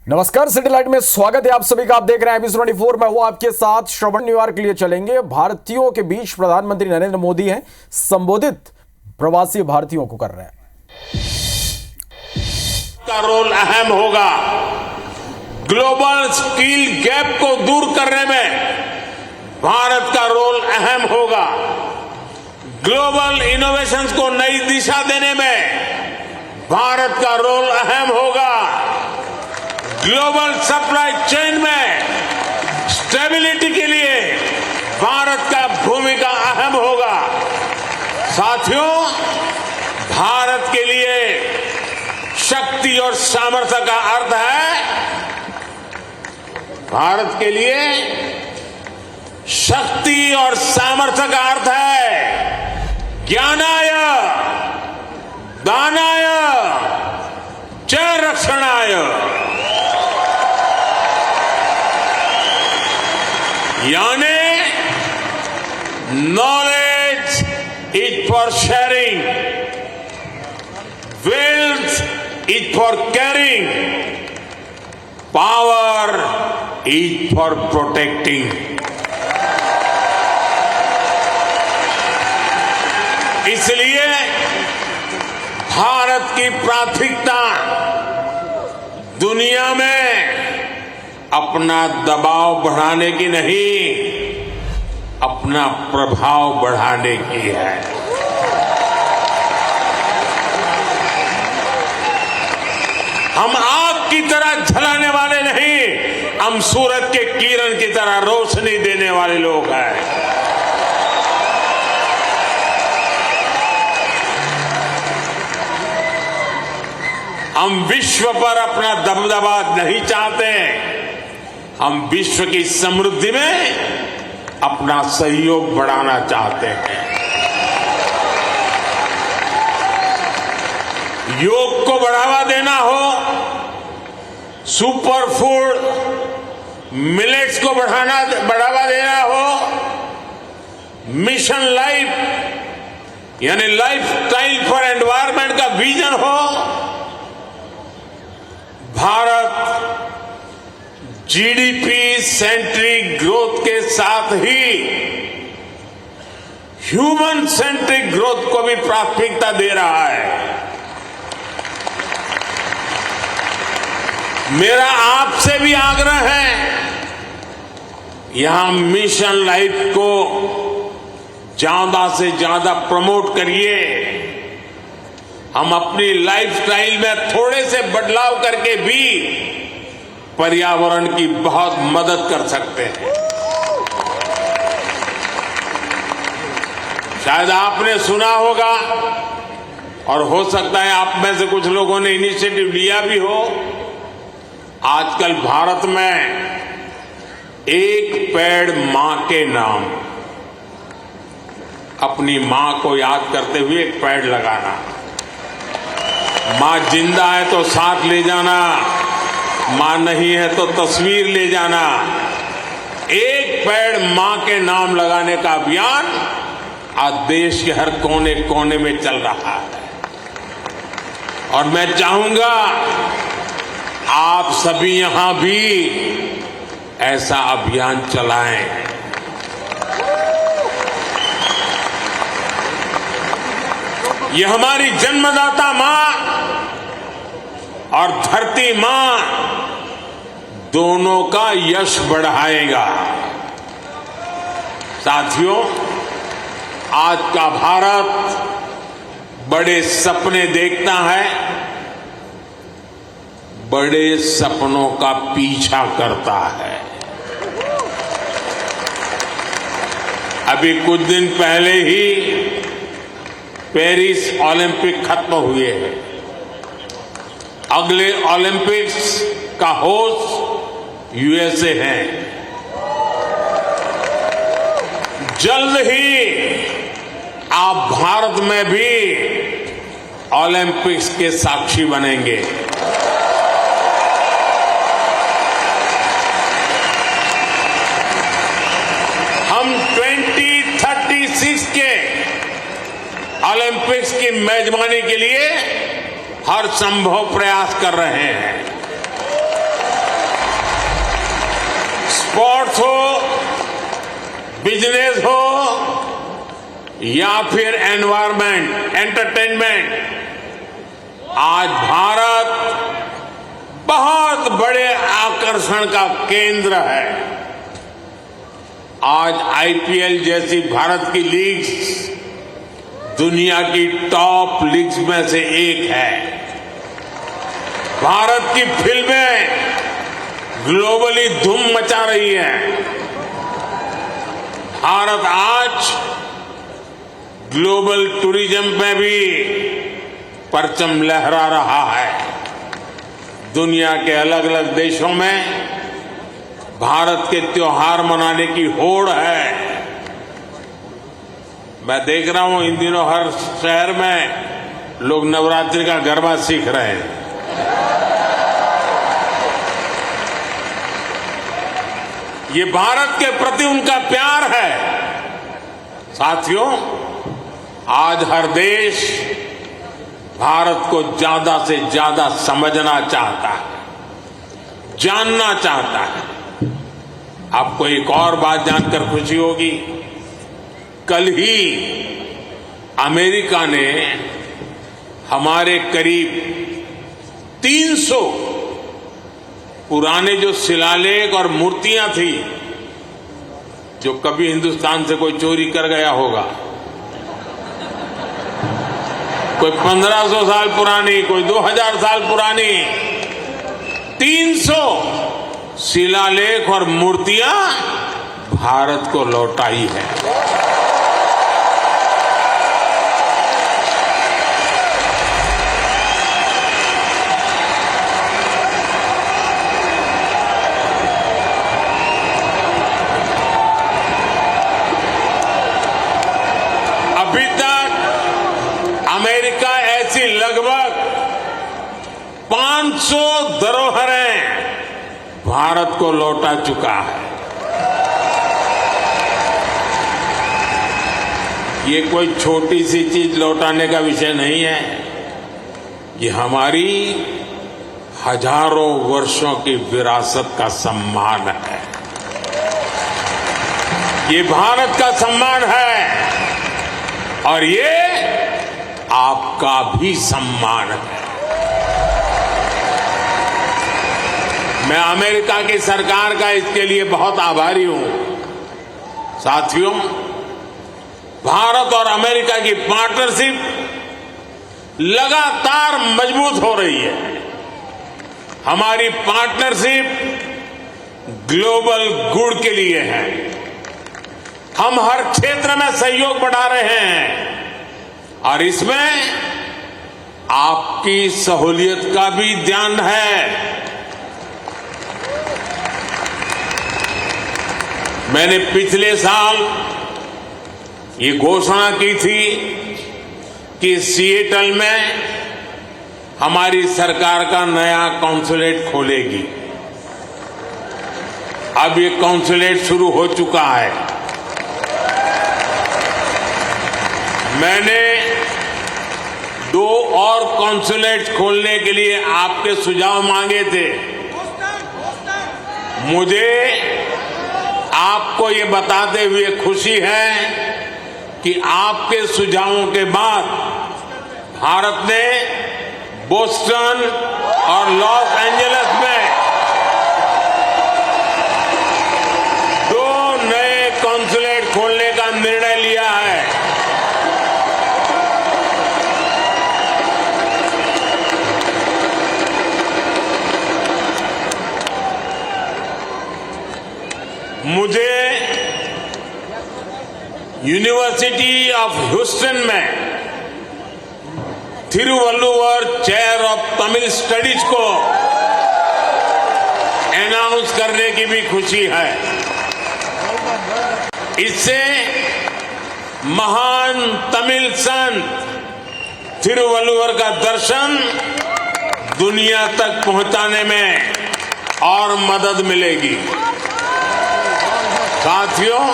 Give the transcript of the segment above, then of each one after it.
नमस्कार, सैटेलाइट में स्वागत है आप सभी का। आप देख रहे हैं एबीसी 24। मैं हूं आपके साथ श्रवण। न्यूयॉर्क के लिए चलेंगे। भारतीयों के बीच प्रधानमंत्री नरेंद्र मोदी हैं, संबोधित प्रवासी भारतीयों को कर रहे हैं। का रोल अहम होगा। ग्लोबल स्किल गैप को दूर करने में भारत का रोल अहम होगा। ग्लोबल इनोवेशंस को नई दिशा देने में भारत का रोल अहम होगा। ग्लोबल सप्लाई चेन में स्टेबिलिटी के लिए भारत का भूमिका अहम होगा। साथियों, भारत के लिए शक्ति और सामर्थ्य का अर्थ है, भारत के लिए शक्ति और सामर्थ्य का अर्थ है ज्ञानाय दानाय च रक्षणाय। यानी knowledge is for sharing, wealth is for carrying, power is for protecting. इसलिए भारत की प्राथमिकता दुनिया में अपना दबाव बढ़ाने की नहीं, अपना प्रभाव बढ़ाने की है। हम आग की तरह जलाने वाले नहीं, हम सूरज के किरण की तरह रोशनी देने वाले लोग हैं। हम विश्व पर अपना दबदबा नहीं चाहते, हम विश्व की समृद्धि में अपना सहयोग बढ़ाना चाहते हैं। योग को बढ़ावा देना हो, सुपर फूड मिलेट्स को बढ़ावा देना हो, मिशन लाइफ यानी लाइफ स्टाइल फॉर एनवायरमेंट का विजन हो, भारत जीडीपी सेंट्रिक ग्रोथ के साथ ही ह्यूमन सेंट्रिक ग्रोथ को भी प्राथमिकता दे रहा है। मेरा आपसे भी आग्रह है, यहां मिशन लाइफ को ज्यादा से ज्यादा प्रमोट करिए। हम अपनी लाइफस्टाइल में थोड़े से बदलाव करके भी पर्यावरण की बहुत मदद कर सकते हैं। शायद आपने सुना होगा और हो सकता है आप में से कुछ लोगों ने इनिशिएटिव लिया भी हो। आजकल भारत में एक पेड़ मां के नाम, अपनी मां को याद करते हुए एक पेड़ लगाना। मां जिंदा है तो साथ ले जाना, मां नहीं है तो तस्वीर ले जाना। एक पेड़ मां के नाम लगाने का अभियान आज देश के हर कोने कोने में चल रहा है और मैं चाहूंगा आप सभी यहां भी ऐसा अभियान चलाएं। यह हमारी जन्मदाता मां और धरती मां दोनों का यश बढ़ाएगा। साथियों, आज का भारत बड़े सपने देखता है, बड़े सपनों का पीछा करता है। अभी कुछ दिन पहले ही पेरिस ओलंपिक खत्म हुए हैं। अगले ओलंपिक्स का होस्ट यूएसए है। जल्द ही आप भारत में भी ओलंपिक्स के साक्षी बनेंगे। हम 2036 के ओलंपिक्स की मेजबानी के लिए हर संभव प्रयास कर रहे हैं। स्पोर्ट्स हो, बिजनेस हो या फिर एनवायरमेंट, एंटरटेनमेंट, आज भारत बहुत बड़े आकर्षण का केंद्र है। आज आईपीएल जैसी भारत की लीग्स दुनिया की टॉप लीग्स में से एक है। भारत की फिल्में ग्लोबली धूम मचा रही हैं। भारत आज ग्लोबल टूरिज्म में भी परचम लहरा रहा है। दुनिया के अलग अलग देशों में भारत के त्योहार मनाने की होड़ है। मैं देख रहा हूं इन दिनों हर शहर में लोग नवरात्रि का गरबा सीख रहे हैं। ये भारत के प्रति उनका प्यार है। साथियों, आज हर देश भारत को ज्यादा से ज्यादा समझना चाहता है, जानना चाहता है। आपको एक और बात जानकर खुशी होगी, कल ही अमेरिका ने हमारे करीब 300 पुराने जो शिलालेख और मूर्तियां थी जो कभी हिंदुस्तान से कोई चोरी कर गया होगा, कोई 1500 साल पुरानी, कोई 2000 साल पुरानी, 300 शिलालेख और मूर्तियां भारत को लौटाई है। अभी तक अमेरिका ऐसी लगभग 500 धरोहरें भारत को लौटा चुका है। ये कोई छोटी सी चीज लौटाने का विषय नहीं है। ये हमारी हजारों वर्षों की विरासत का सम्मान है। ये भारत का सम्मान है और ये आपका भी सम्मान है। मैं अमेरिका की सरकार का इसके लिए बहुत आभारी हूं। साथियों, भारत और अमेरिका की पार्टनरशिप लगातार मजबूत हो रही है। हमारी पार्टनरशिप ग्लोबल गुड के लिए है। हम हर क्षेत्र में सहयोग बढ़ा रहे हैं और इसमें आपकी सहूलियत का भी ध्यान है। मैंने पिछले साल ये घोषणा की थी कि सिएटल में हमारी सरकार का नया कॉन्सुलेट खोलेगी। अब ये कॉन्सुलेट शुरू हो चुका है। मैंने 2 और कॉन्सुलेट खोलने के लिए आपके सुझाव मांगे थे। मुझे आपको ये बताते हुए खुशी है कि आपके सुझावों के बाद भारत ने बोस्टन और लॉस एंजलिस में 2 नए कॉन्सुलेट खोलने का निर्णय लिया है। मुझे यूनिवर्सिटी ऑफ ह्यूस्टन में Thiruvalluvar chair of Tamil studies को अनाउंस करने की भी खुशी है। इससे महान तमिल संत थिरुवल्लुवर का दर्शन दुनिया तक पहुंचाने में और मदद मिलेगी। साथियों,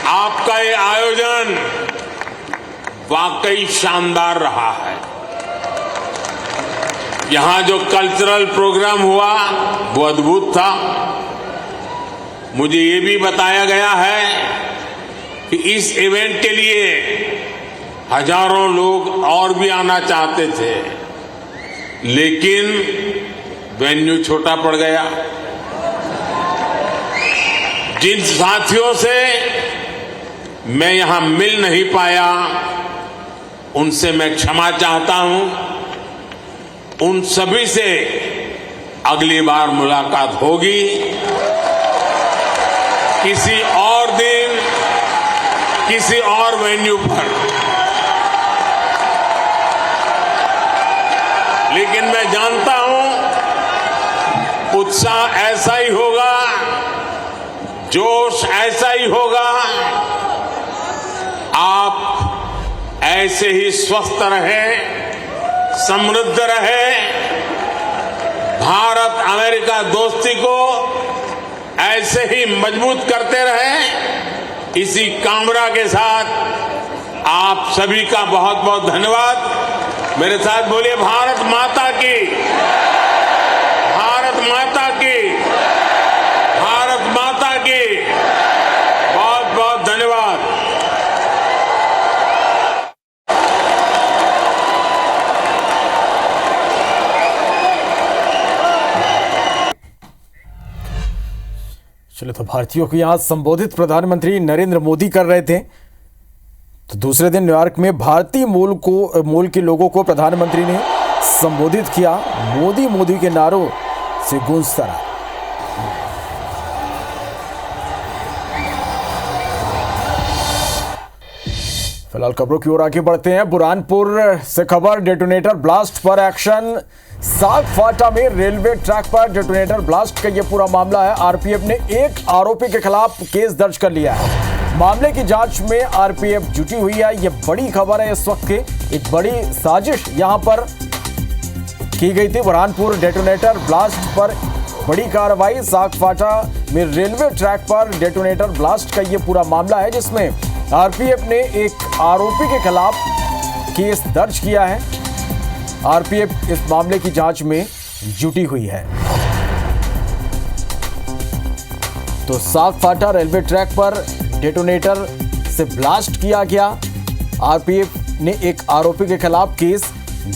आपका ये आयोजन वाकई शानदार रहा है। यहां जो कल्चरल प्रोग्राम हुआ वो अद्भुत था। मुझे ये भी बताया गया है कि इस इवेंट के लिए हजारों लोग और भी आना चाहते थे, लेकिन वेन्यू छोटा पड़ गया। जिन साथियों से मैं यहां मिल नहीं पाया, उनसे मैं क्षमा चाहता हूं। उन सभी से अगली बार मुलाकात होगी, किसी और दिन, किसी और वेन्यू पर। लेकिन मैं जानता हूं उत्साह ऐसा ही होगा, जोश ऐसा ही होगा। आप ऐसे ही स्वस्थ रहें, समृद्ध रहें, भारत अमेरिका दोस्ती को ऐसे ही मजबूत करते रहें। इसी कामना के साथ आप सभी का बहुत बहुत धन्यवाद। मेरे साथ बोलिए भारत माता की, भारत माता की, भारत माता की। बहुत बहुत धन्यवाद। चलो, तो भारतीयों को यहां संबोधित प्रधानमंत्री नरेंद्र मोदी कर रहे थे। तो दूसरे दिन न्यूयॉर्क में भारतीय मूल के लोगों को प्रधानमंत्री ने संबोधित किया। मोदी मोदी के नारों से गूंजता रहा। फिलहाल खबरों की ओर आगे बढ़ते हैं। बुरहानपुर से खबर, डेटोनेटर ब्लास्ट पर एक्शन। सागफाटा में रेलवे ट्रैक पर डेटोनेटर ब्लास्ट का यह पूरा मामला है। आरपीएफ ने एक आरोपी के खिलाफ केस दर्ज कर लिया है। मामले की जांच में आरपीएफ जुटी हुई है। यह बड़ी खबर है इस वक्त की। एक बड़ी साजिश यहां पर की गई थी। बुरहानपुर डेटोनेटर ब्लास्ट पर बड़ी कार्रवाई। सागफाटा में रेलवे ट्रैक पर डेटोनेटर ब्लास्ट का यह पूरा मामला है, जिसमें आरपीएफ ने एक आरोपी के खिलाफ केस दर्ज किया है। आरपीएफ इस मामले की जांच में जुटी हुई है। तो सागफाटा रेलवे ट्रैक पर डेटोनेटर से ब्लास्ट किया गया। आरपीएफ ने एक आरोपी के खिलाफ केस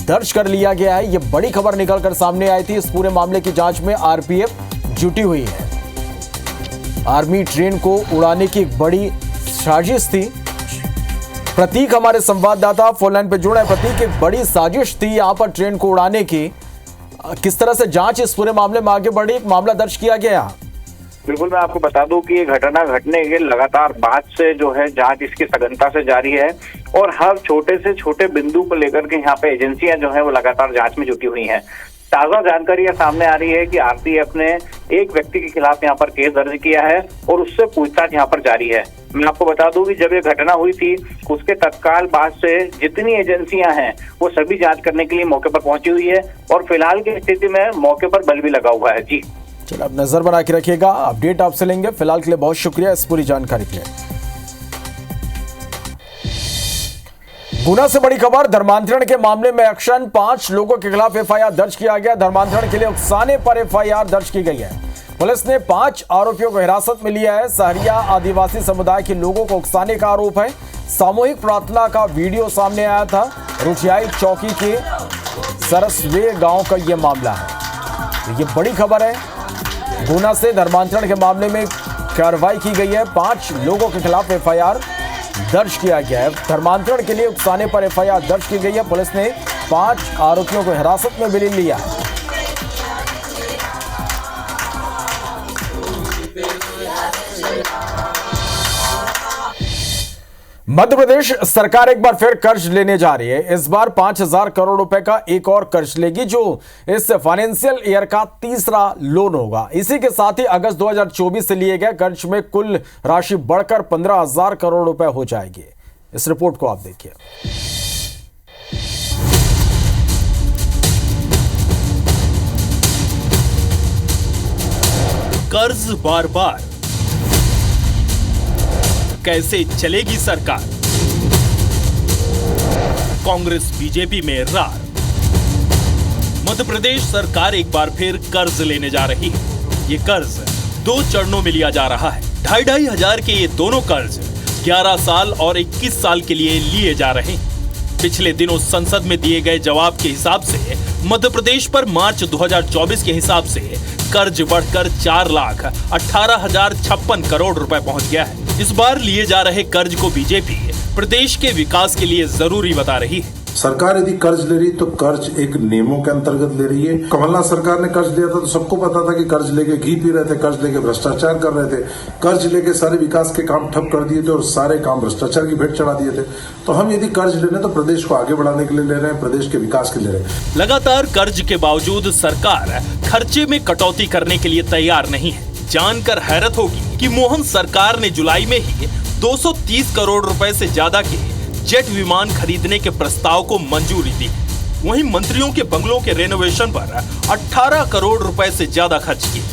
दर्ज कर लिया गया है। यह बड़ी खबर निकलकर सामने आई थी। इस पूरे मामले की जांच में आरपीएफ जुटी हुई है। आर्मी ट्रेन को उड़ाने की एक बड़ी साजिश थी। प्रतीक हमारे संवाददाता फोन लाइन पे जुड़ा है। प्रतीक, एक बड़ी साजिश थी यहां पर ट्रेन को उड़ाने की। किस तरह से जांच इस पूरे मामले में आगे बढ़ी, मामला दर्ज किया गया? बिल्कुल, मैं आपको बता दूं कि ये घटना घटने के लगातार बाद से जो है जांच इसकी सघनता से जारी है और हर छोटे से छोटे बिंदु को लेकर के यहाँ पे एजेंसियां जो है वो लगातार जांच में जुटी हुई हैं। ताजा जानकारी यह सामने आ रही है कि आरपीएफ ने एक व्यक्ति के खिलाफ यहाँ पर केस दर्ज किया है और उससे पूछताछ यहाँ पर जारी है। मैं आपको बता दूं कि जब ये घटना हुई थी उसके तत्काल बाद से जितनी एजेंसियां हैं वो सभी जांच करने के लिए मौके पर पहुंची हुई है और फिलहाल की स्थिति में मौके पर बल भी लगा हुआ है। जी चलो, अब नजर बना के रखिएगा, अपडेट आपसे लेंगे। फिलहाल के लिए बहुत शुक्रिया इस पूरी जानकारी के लिए। गुना से बड़ी खबर, धर्मांतरण के मामले में एक्शन। 5 लोगों के खिलाफ एफआईआर दर्ज किया गया। धर्मांतरण के लिए उकसाने पर एफआईआर दर्ज की गई है। पुलिस ने 5 आरोपियों को हिरासत में लिया है। सहरिया आदिवासी समुदाय के लोगों को उकसाने का आरोप है। सामूहिक प्रार्थना का वीडियो सामने आया था। रुचियाई चौकी के सरसवे गांव का यह मामला है। ये बड़ी खबर है। गुना से धर्मांतरण के मामले में कार्रवाई की गई है। 5 लोगों के खिलाफ एफआईआर दर्ज किया गया है। धर्मांतरण के लिए उकसाने पर एफआईआर दर्ज की गई है। पुलिस ने 5 आरोपियों को हिरासत में भी ले लिया है। मध्य प्रदेश सरकार एक बार फिर कर्ज लेने जा रही है। इस बार 5,000 करोड़ रुपए का एक और कर्ज लेगी, जो इस फाइनेंशियल ईयर का तीसरा लोन होगा। इसी के साथ ही अगस्त 2024 से लिए गए कर्ज में कुल राशि बढ़कर 15,000 करोड़ रुपए हो जाएगी। इस रिपोर्ट को आप देखिए। कर्ज बार बार कैसे चलेगी सरकार? कांग्रेस बीजेपी में रार। मध्य प्रदेश सरकार एक बार फिर कर्ज लेने जा रही है। ये कर्ज 2 चरणों में लिया जा रहा है। 2,500 हजार के ये दोनों कर्ज 11 साल और 21 साल के लिए लिए जा रहे हैं। पिछले दिनों संसद में दिए गए जवाब के हिसाब से मध्य प्रदेश पर मार्च 2024 के हिसाब से कर्ज बढ़कर 4,18,056 करोड़ रुपए पहुंच गया है। इस बार लिए जा रहे कर्ज को बीजेपी प्रदेश के विकास के लिए जरूरी बता रही है। सरकार यदि कर्ज ले रही तो कर्ज एक नियमों के अंतर्गत ले रही है। कमलनाथ सरकार ने कर्ज लिया था तो सबको पता था कि कर्ज लेके घी पी रहे थे, कर्ज लेके भ्रष्टाचार कर रहे थे, कर्ज लेके सारे विकास के काम ठप कर दिए थे और सारे काम भ्रष्टाचार की भेंट चढ़ा दिए थे। तो हम यदि कर्ज ले रहे हैं तो प्रदेश को आगे बढ़ाने के लिए ले रहे हैं, प्रदेश के विकास के लिए ले रहे हैं। लगातार कर्ज के बावजूद सरकार खर्चे में कटौती करने के लिए तैयार नहीं है। जानकर हैरत होगी कि मोहन सरकार ने जुलाई में ही 230 करोड़ रुपए से ज्यादा के जेट विमान खरीदने के प्रस्ताव को मंजूरी दी। वहीं मंत्रियों के बंगलों के रेनोवेशन पर 18 करोड़ रुपए से ज्यादा खर्च किए।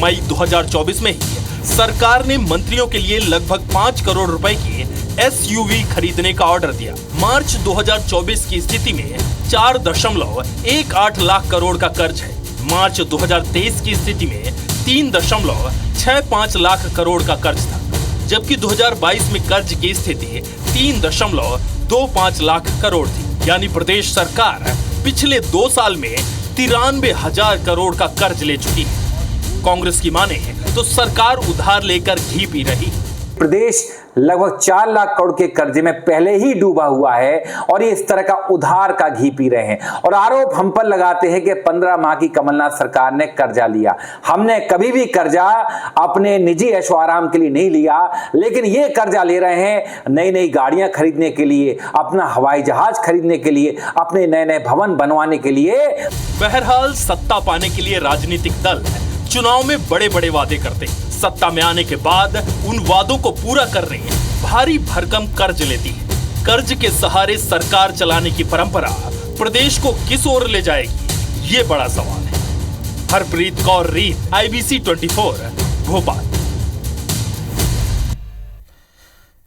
मई 2024 में ही सरकार ने मंत्रियों के लिए लगभग 5 करोड़ रुपए की SUV खरीदने का ऑर्डर दिया। मार्च 2024 की स्थिति में 4.18 लाख करोड़ का कर्ज है। मार्च 2023 की स्थिति में 3.65 लाख करोड़ का कर्ज था, जबकि 2022 में कर्ज की स्थिति 3.25 लाख करोड़ थी। यानी प्रदेश सरकार पिछले 2 साल में 93,000 करोड़ का कर्ज ले चुकी है। कांग्रेस की माने तो सरकार उधार लेकर घी पी रही। प्रदेश लगभग 4 लाख करोड़ के कर्जे में पहले ही डूबा हुआ है और ये इस तरह का उधार का घी पी रहे हैं और आरोप हम पर लगाते हैं कि 15 माह की कमलनाथ सरकार ने कर्जा लिया। हमने कभी भी कर्जा अपने निजी ऐशो आराम के लिए नहीं लिया, लेकिन ये कर्जा ले रहे हैं नई नई गाड़ियां खरीदने के लिए, अपना हवाई जहाज खरीदने के लिए, अपने नए नए भवन बनवाने के लिए। बहरहाल सत्ता पाने के लिए राजनीतिक दल चुनाव में बड़े बड़े वादे करते हैं। सत्ता में आने के बाद उन वादों को पूरा करने भारी भरकम कर्ज लेती है। कर्ज के सहारे सरकार चलाने की परंपरा प्रदेश को किस ओर ले जाएगी, ये बड़ा सवाल है। हरप्रीत कौर रीत, IBC 24, भोपाल।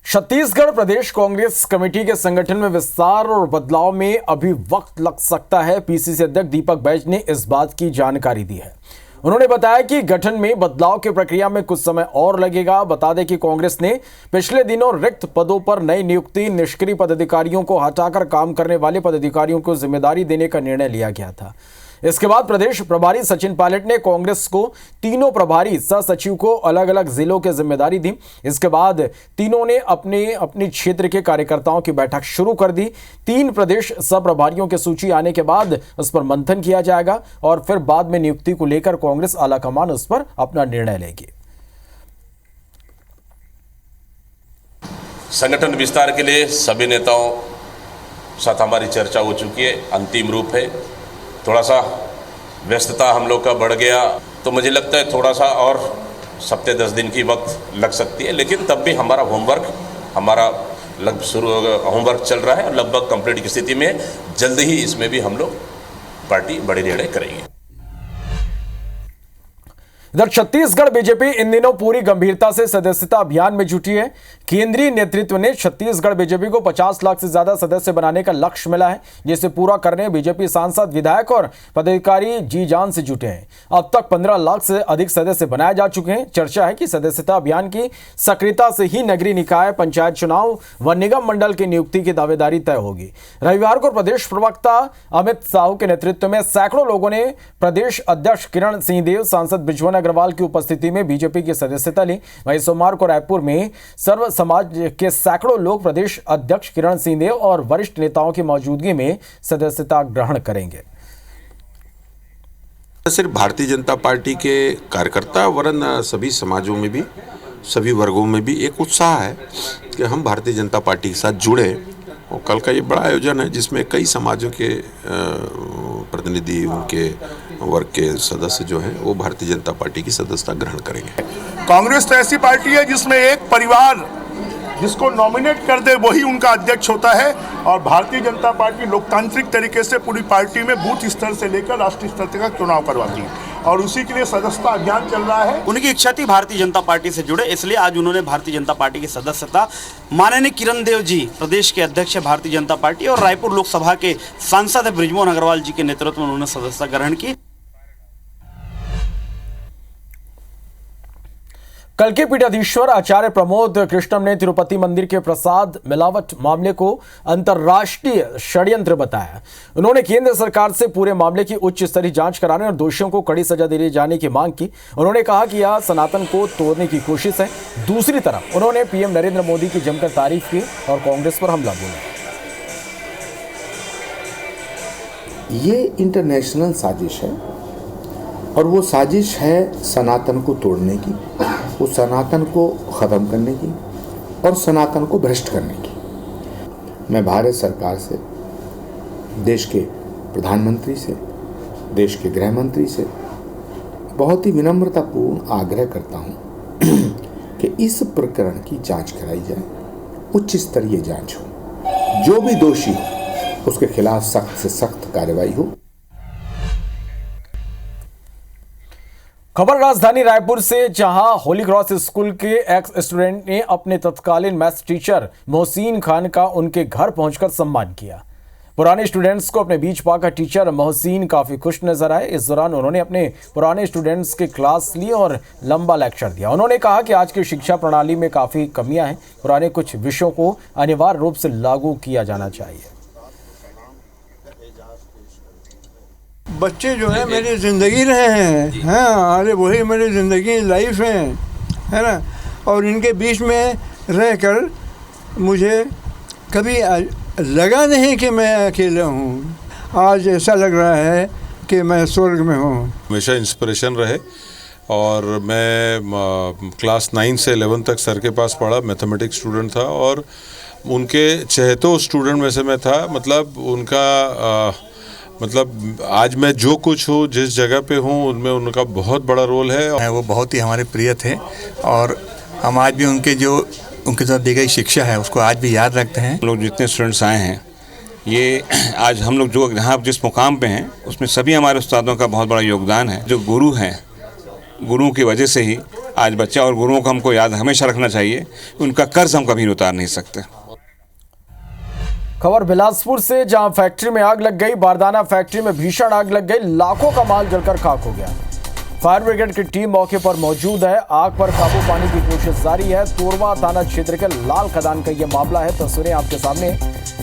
छत्तीसगढ़ प्रदेश कांग्रेस कमेटी के संगठन में विस्तार और बदलाव में अभी वक्त लग सकता है। PCC अध्यक्ष दीपक बैज ने इस बात की जानकारी दी है। उन्होंने बताया कि गठन में बदलाव की प्रक्रिया में कुछ समय और लगेगा। बता दें कि कांग्रेस ने पिछले दिनों रिक्त पदों पर नई नियुक्ति, निष्क्रिय पदाधिकारियों को हटाकर काम करने वाले पदाधिकारियों को जिम्मेदारी देने का निर्णय लिया गया था। इसके बाद प्रदेश प्रभारी सचिन पायलट ने कांग्रेस को तीनों प्रभारी सह सचिव को अलग अलग जिलों की जिम्मेदारी दी। इसके बाद तीनों ने अपने क्षेत्र के कार्यकर्ताओं की बैठक शुरू कर दी। 3 प्रदेश सह प्रभारियों की सूची आने के बाद उस पर मंथन किया जाएगा और फिर बाद में नियुक्ति को लेकर कांग्रेस आलाकमान उस पर अपना निर्णय लेगी। संगठन विस्तार के लिए सभी नेताओं साथ हमारी चर्चा हो चुकी है, अंतिम रूप है। थोड़ा सा व्यस्तता हम लोग का बढ़ गया तो मुझे लगता है थोड़ा सा और हफ्ते 10 दिन की वक्त लग सकती है, लेकिन तब भी हमारा होमवर्क होमवर्क चल रहा है और लगभग कंप्लीट की स्थिति में जल्द ही इसमें भी हम लोग पार्टी बड़े निर्णय करेंगे। इधर छत्तीसगढ़ बीजेपी इन दिनों पूरी गंभीरता से सदस्यता अभियान में जुटी है। केंद्रीय नेतृत्व ने छत्तीसगढ़ बीजेपी को 50 लाख से ज्यादा सदस्य बनाने का लक्ष्य मिला है, जिसे पूरा करने बीजेपी सांसद, विधायक और पदाधिकारी जी जान से जुटे हैं। अब तक 15 लाख से अधिक सदस्य बनाए जा चुके हैं। चर्चा है कि सदस्यता अभियान की सक्रियता से ही नगरीय निकाय, पंचायत चुनाव व निगम मंडल की नियुक्ति की दावेदारी तय होगी। रविवार को प्रदेश प्रवक्ता अमित साहू के नेतृत्व में सैकड़ों लोगों ने प्रदेश अध्यक्ष किरण सिंहदेव, सांसद बृजमोहन अग्रवाल की उपस्थिति में बीजेपी की सदस्यता ली। वहीं सोमवार को रायपुर में सर्व समाज के सैकड़ों लोग प्रदेश अध्यक्ष किरण सिंहदेव और वरिष्ठ नेताओं की मौजूदगी में सदस्यता ग्रहण करेंगे। सिर्फ भारतीय जनता पार्टी के कार्यकर्ता वरन सभी समाजों में भी, सभी वर्गों में भी एक उत्साह है कि हम भारतीय जनता पार्टी के साथ जुड़े। और कल का ये बड़ा आयोजन है जिसमें कई समाजों के प्रतिनिधि, उनके वर्ग के सदस्य जो हैं वो भारतीय जनता पार्टी की सदस्यता ग्रहण करेंगे। कांग्रेस तो ऐसी पार्टी है जिसमें एक परिवार जिसको नॉमिनेट कर दे वही उनका अध्यक्ष होता है, और भारतीय जनता पार्टी लोकतांत्रिक तरीके से पूरी पार्टी में बूथ स्तर से लेकर राष्ट्रीय स्तर तक का चुनाव करवाती है और उसी के लिए सदस्यता अभियान चल रहा है। उनकी इच्छा थी भारतीय जनता पार्टी से जुड़े, इसलिए आज उन्होंने भारतीय जनता पार्टी की सदस्यता, माननीय किरण देव जी प्रदेश के अध्यक्ष है भारतीय जनता पार्टी और रायपुर लोकसभा के सांसद है बृजमोहन अग्रवाल जी के नेतृत्व में उन्होंने सदस्यता ग्रहण की। कल के पीठाधीश्वर आचार्य प्रमोद कृष्णम ने तिरुपति मंदिर के प्रसाद मिलावट मामले को अंतर्राष्ट्रीय षड्यंत्र बताया। उन्होंने केंद्र सरकार से पूरे मामले की उच्च स्तरीय जांच कराने और दोषियों को कड़ी सजा दिए जाने की मांग की। उन्होंने कहा कि यह सनातन को तोड़ने की कोशिश है। दूसरी तरफ उन्होंने पीएम नरेंद्र मोदी की जमकर तारीफ की और कांग्रेस पर हमला बोला। ये इंटरनेशनल साजिश है और वो साजिश है सनातन को तोड़ने की, वो सनातन को ख़त्म करने की और सनातन को भ्रष्ट करने की। मैं भारत सरकार से, देश के प्रधानमंत्री से, देश के गृह मंत्री से बहुत ही विनम्रतापूर्ण आग्रह करता हूँ कि इस प्रकरण की जांच कराई जाए, उच्च स्तरीय जांच हो, जो भी दोषी हो उसके खिलाफ सख्त से सख्त कार्रवाई हो। खबर राजधानी रायपुर से, जहां होली क्रॉस स्कूल के एक्स स्टूडेंट ने अपने तत्कालीन मैथ्स टीचर मोहसिन खान का उनके घर पहुंचकर सम्मान किया। पुराने स्टूडेंट्स को अपने बीच पाकर टीचर मोहसिन काफी खुश नजर आए। इस दौरान उन्होंने अपने पुराने स्टूडेंट्स के क्लास ली और लंबा लेक्चर दिया। उन्होंने कहा कि आज की शिक्षा प्रणाली में काफी कमियां हैं, पुराने कुछ विषयों को अनिवार्य रूप से लागू किया जाना चाहिए। बच्चे जो है मेरी ज़िंदगी रहे हैं, हाँ, अरे वही मेरी ज़िंदगी लाइफ है ना। और इनके बीच में रहकर मुझे कभी लगा नहीं कि मैं अकेला हूँ। आज ऐसा लग रहा है कि मैं स्वर्ग में हूँ। हमेशा इंस्पिरेशन रहे और मैं क्लास 9 से 11 तक सर के पास पढ़ा, मैथमेटिक्स स्टूडेंट था और उनके चहेतों स्टूडेंट में से मैं था। मतलब उनका मतलब आज मैं जो कुछ हूँ, जिस जगह पे हूँ, उनमें उनका बहुत बड़ा रोल है। वो बहुत ही हमारे प्रिय थे और हम आज भी उनके साथ दी गई शिक्षा है उसको आज भी याद रखते हैं। लोग जितने स्टूडेंट्स आए हैं, ये आज हम लोग जो यहाँ जिस मुकाम पे हैं उसमें सभी हमारे उस्तादों का बहुत बड़ा योगदान है। जो गुरु हैं, गुरुओं की वजह से ही आज बच्चा, और गुरुओं को हमको याद हमेशा रखना चाहिए। उनका कर्ज हम कभी उतार नहीं सकते। खबर बिलासपुर से, जहां फैक्ट्री में आग लग गई। बारदाना फैक्ट्री में भीषण आग लग गई, लाखों का माल जलकर खाक हो गया। फायर ब्रिगेड की टीम मौके पर मौजूद है। आग पर काबू पाने की कोशिश जारी है। तोरवा थाना क्षेत्र के लाल खदान का यह मामला है। तस्वीरें आपके सामने।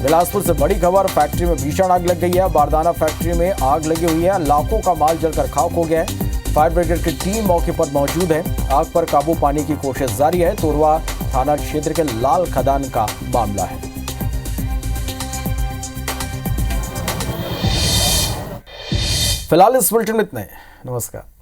बिलासपुर से बड़ी खबर, फैक्ट्री में भीषण आग लग गई है। बारदाना फैक्ट्री में आग लगी हुई है, लाखों का माल जलकर खाक हो गया है। फायर ब्रिगेड की टीम मौके पर मौजूद है। आग पर काबू पाने की कोशिश जारी है। तोरवा थाना क्षेत्र के लाल खदान का मामला है। फिलहाल इस बुलेटिन में इतना ही। नमस्कार।